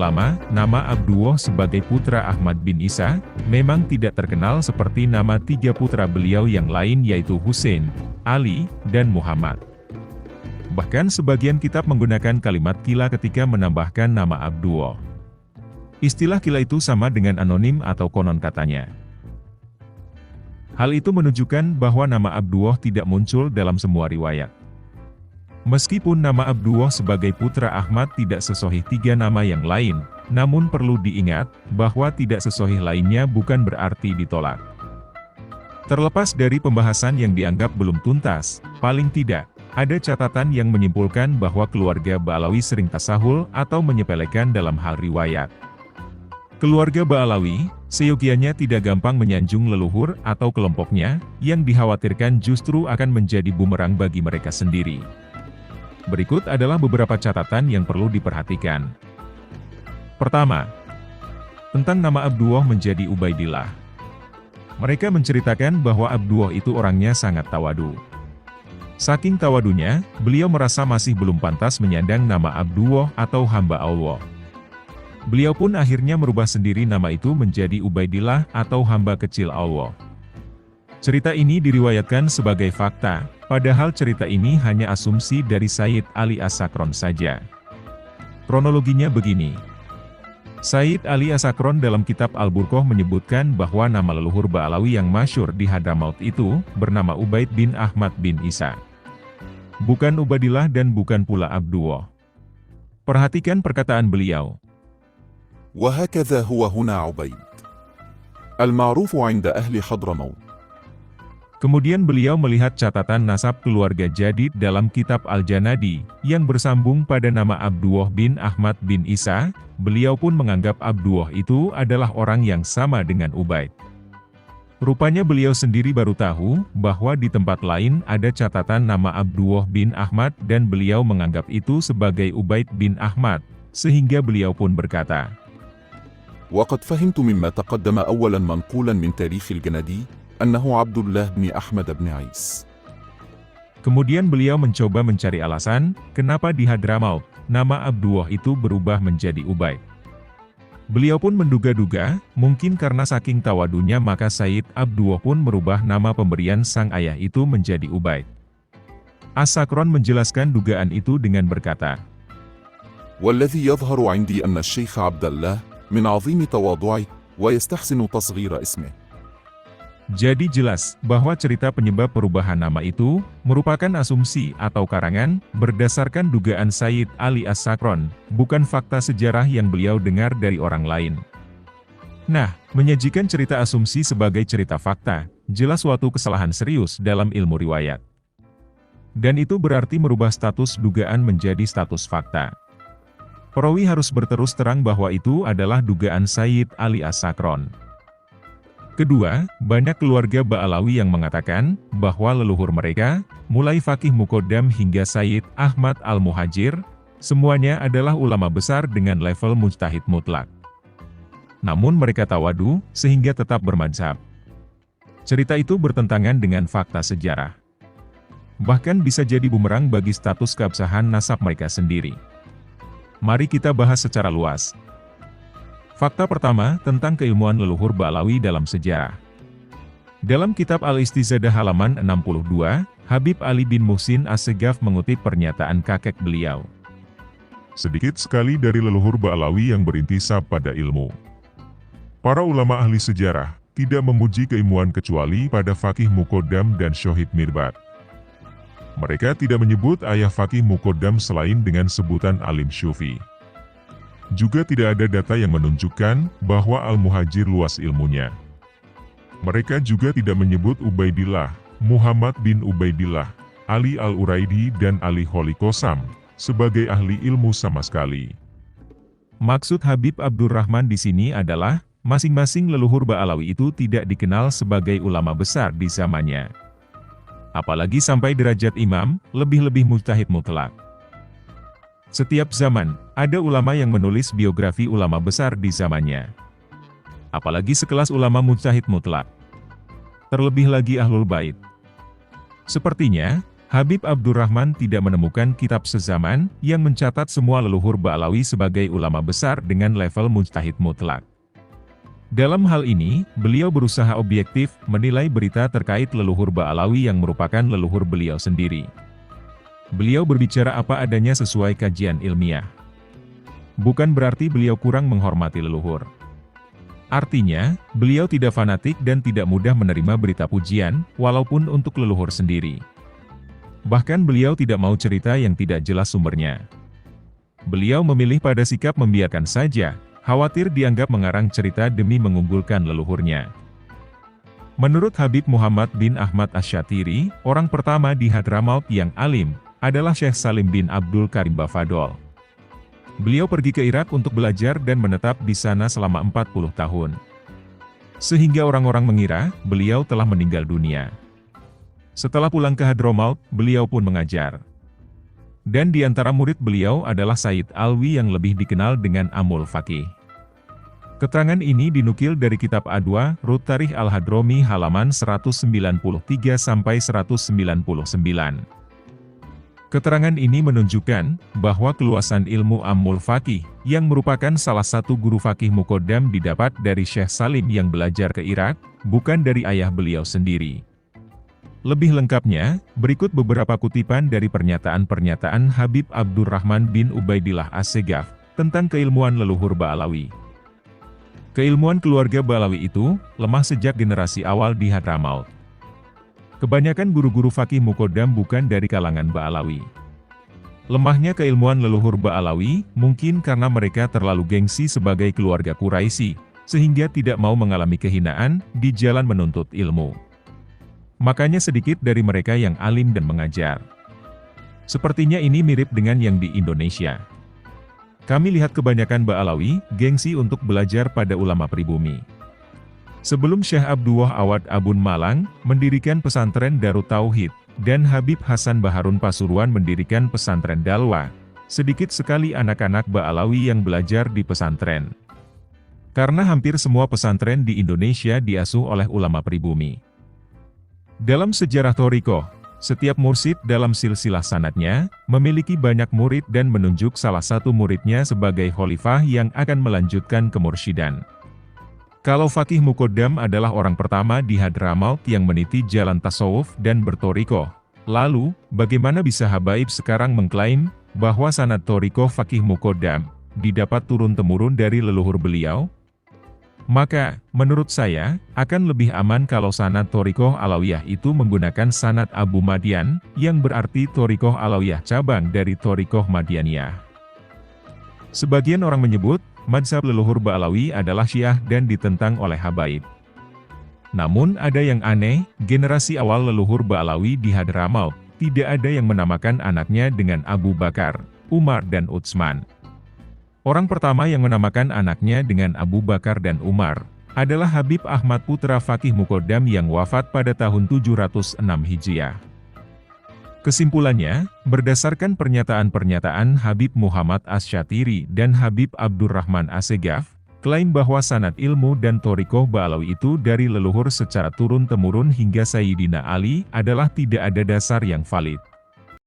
lama, nama Abduh sebagai putra Ahmad bin Isa, memang tidak terkenal seperti nama tiga putra beliau yang lain yaitu Husain, Ali, dan Muhammad. Bahkan sebagian kitab menggunakan kalimat kila ketika menambahkan nama Abduh. Istilah kila itu sama dengan anonim atau konon katanya. Hal itu menunjukkan bahwa nama Abduh tidak muncul dalam semua riwayat. Meskipun nama Abduh sebagai putra Ahmad tidak sesahih tiga nama yang lain, namun perlu diingat bahwa tidak sesahih lainnya bukan berarti ditolak. Terlepas dari pembahasan yang dianggap belum tuntas, paling tidak, ada catatan yang menyimpulkan bahwa keluarga Ba'alawi sering tasahul atau menyepelekan dalam hal riwayat. Keluarga Ba'alawi, seyogianya tidak gampang menyanjung leluhur atau kelompoknya, yang dikhawatirkan justru akan menjadi bumerang bagi mereka sendiri. Berikut adalah beberapa catatan yang perlu diperhatikan. Pertama, tentang nama Abduh menjadi Ubaidillah. Mereka menceritakan bahwa Abduh itu orangnya sangat tawadu. Saking tawadunya, beliau merasa masih belum pantas menyandang nama Abduh atau hamba Allah. Beliau pun akhirnya merubah sendiri nama itu menjadi Ubaidillah atau hamba kecil Allah. Cerita ini diriwayatkan sebagai fakta, padahal cerita ini hanya asumsi dari Sayyid Ali As-Sakron saja. Kronologinya begini. Sayyid Ali As-Sakron dalam kitab Al-Burqah menyebutkan bahwa nama leluhur Ba'alawi yang masyhur di Hadramaut itu, bernama Ubaid bin Ahmad bin Isa. Bukan Ubaidillah dan bukan pula Abduh. Perhatikan perkataan beliau. وهكذا هو هنا عبيد المعروف عند أهل حضرموت. Kemudian beliau melihat catatan nasab keluarga Jadid dalam kitab Al-Janadi, yang bersambung pada nama Abduh bin Ahmad bin Isa, beliau pun menganggap Abduh itu adalah orang yang sama dengan Ubaid. Rupanya beliau sendiri baru tahu, bahwa di tempat lain ada catatan nama Abduh bin Ahmad dan beliau menganggap itu sebagai Ubaid bin Ahmad, sehingga beliau pun berkata, وقد فهمت مما تقدم أولا منقولا من تاريخ الجنادي أنه عبد الله بن أحمد بن عيس. Kemudian beliau mencoba mencari alasan, kenapa di Hadramaut, nama Abduh itu berubah menjadi Ubaid. Beliau pun menduga-duga, mungkin karena saking tawadunya maka Sayyid Abduh pun merubah nama pemberian sang ayah itu menjadi Ubaid. As-Sakron menjelaskan dugaan itu dengan berkata, والذي يظهر عندي أن الشيخ عبد الله من عظيم تواضعه ويستحسن تصغير اسمه. Jadi jelas, bahwa cerita penyebab perubahan nama itu, merupakan asumsi atau karangan, berdasarkan dugaan Sayyid Ali As-Sakron, bukan fakta sejarah yang beliau dengar dari orang lain. Nah, menyajikan cerita asumsi sebagai cerita fakta, jelas suatu kesalahan serius dalam ilmu riwayat. Dan itu berarti merubah status dugaan menjadi status fakta. Perawi harus berterus terang bahwa itu adalah dugaan Sayyid Ali As-Sakron. Kedua, banyak keluarga Ba'alawi yang mengatakan, bahwa leluhur mereka, mulai Faqih Muqaddam hingga Sayyid Ahmad Al-Muhajir, semuanya adalah ulama besar dengan level mujtahid mutlak. Namun mereka tawadu, sehingga tetap bermadzhab. Cerita itu bertentangan dengan fakta sejarah. Bahkan bisa jadi bumerang bagi status keabsahan nasab mereka sendiri. Mari kita bahas secara luas. Fakta pertama, tentang keilmuan leluhur Ba'alawi dalam sejarah. Dalam kitab Al-Istizadah halaman 62, Habib Ali bin Muhsin As-Segaf mengutip pernyataan kakek beliau. Sedikit sekali dari leluhur Ba'alawi yang berintisab pada ilmu. Para ulama ahli sejarah tidak memuji keilmuan kecuali pada Faqih Muqaddam dan Syahid Mirbat. Mereka tidak menyebut ayah Faqih Muqaddam selain dengan sebutan alim syufi. Juga tidak ada data yang menunjukkan bahwa Al-Muhajir luas ilmunya. Mereka juga tidak menyebut Ubaidillah, Muhammad bin Ubaidillah, Ali Al-Uraidi dan Ali Kholikosam sebagai ahli ilmu sama sekali. Maksud Habib Abdurrahman di sini adalah, masing-masing leluhur Ba'alawi itu tidak dikenal sebagai ulama besar di zamannya. Apalagi sampai derajat imam, lebih-lebih mujtahid mutlak. Setiap zaman, ada ulama yang menulis biografi ulama besar di zamannya. Apalagi sekelas ulama mujtahid mutlak. Terlebih lagi Ahlul Bait. Sepertinya, Habib Abdurrahman tidak menemukan kitab sezaman yang mencatat semua leluhur Ba'alawi sebagai ulama besar dengan level mujtahid mutlak. Dalam hal ini, beliau berusaha objektif menilai berita terkait leluhur Ba'alawi yang merupakan leluhur beliau sendiri. Beliau berbicara apa adanya sesuai kajian ilmiah. Bukan berarti beliau kurang menghormati leluhur. Artinya, beliau tidak fanatik dan tidak mudah menerima berita pujian, walaupun untuk leluhur sendiri. Bahkan beliau tidak mau cerita yang tidak jelas sumbernya. Beliau memilih pada sikap membiarkan saja, khawatir dianggap mengarang cerita demi mengunggulkan leluhurnya. Menurut Habib Muhammad bin Ahmad Asy-Syatiri, orang pertama di Hadramaut yang alim, adalah Syekh Salim bin Abdul Karim Bafadol. Beliau pergi ke Irak untuk belajar dan menetap di sana selama 40 tahun. Sehingga orang-orang mengira, beliau telah meninggal dunia. Setelah pulang ke Hadramaut, beliau pun mengajar. Dan di antara murid beliau adalah Said Alwi yang lebih dikenal dengan Amul Faqih. Keterangan ini dinukil dari kitab Adwa, Rut Tarikh Al-Hadromi halaman 193-199. Keterangan ini menunjukkan bahwa keluasan ilmu Amul Faqih, yang merupakan salah satu guru fakih muqaddam didapat dari Syekh Salim yang belajar ke Irak, bukan dari ayah beliau sendiri. Lebih lengkapnya, berikut beberapa kutipan dari pernyataan-pernyataan Habib Abdurrahman bin Ubaidillah As-Segaf tentang keilmuan leluhur Ba'alawi. Keilmuan keluarga Ba'alawi itu lemah sejak generasi awal di Hadramaut. Kebanyakan guru-guru fakih muqaddam bukan dari kalangan Ba'alawi. Lemahnya keilmuan leluhur Ba'alawi mungkin karena mereka terlalu gengsi sebagai keluarga Quraisy, sehingga tidak mau mengalami kehinaan di jalan menuntut ilmu. Makanya sedikit dari mereka yang alim dan mengajar. Sepertinya ini mirip dengan yang di Indonesia. Kami lihat kebanyakan Ba'alawi gengsi untuk belajar pada ulama pribumi. Sebelum Syekh Abdullah Awad Abun Malang mendirikan pesantren Darut Tauhid, dan Habib Hasan Baharun Pasuruan mendirikan pesantren Dalwa, sedikit sekali anak-anak Ba'alawi yang belajar di pesantren. Karena hampir semua pesantren di Indonesia diasuh oleh ulama pribumi. Dalam sejarah Thorikoh, setiap mursyid dalam silsilah sanadnya, memiliki banyak murid dan menunjuk salah satu muridnya sebagai khalifah yang akan melanjutkan kemursyidan. Kalau fakih muqaddam adalah orang pertama di Hadramaut yang meniti jalan tasawuf dan berthorikoh, lalu, bagaimana bisa habaib sekarang mengklaim bahwa sanad thorikoh fakih muqaddam didapat turun-temurun dari leluhur beliau? Maka, menurut saya, akan lebih aman kalau sanad thorikoh Alawiyah itu menggunakan sanad Abu Madian, yang berarti thorikoh Alawiyah cabang dari thorikoh Madianiyah. Sebagian orang menyebut, mazhab leluhur Ba'alawi adalah Syiah dan ditentang oleh habaib. Namun ada yang aneh, generasi awal leluhur Ba'alawi di Hadramaut, tidak ada yang menamakan anaknya dengan Abu Bakar, Umar dan Utsman. Orang pertama yang menamakan anaknya dengan Abu Bakar dan Umar, adalah Habib Ahmad putra fakih muqaddam yang wafat pada tahun 706 Hijriah. Kesimpulannya, berdasarkan pernyataan-pernyataan Habib Muhammad Asy-Syatiri dan Habib Abdurrahman As-Segaf, klaim bahwa sanad ilmu dan thorikoh Ba'alawi itu dari leluhur secara turun-temurun hingga Sayyidina Ali adalah tidak ada dasar yang valid.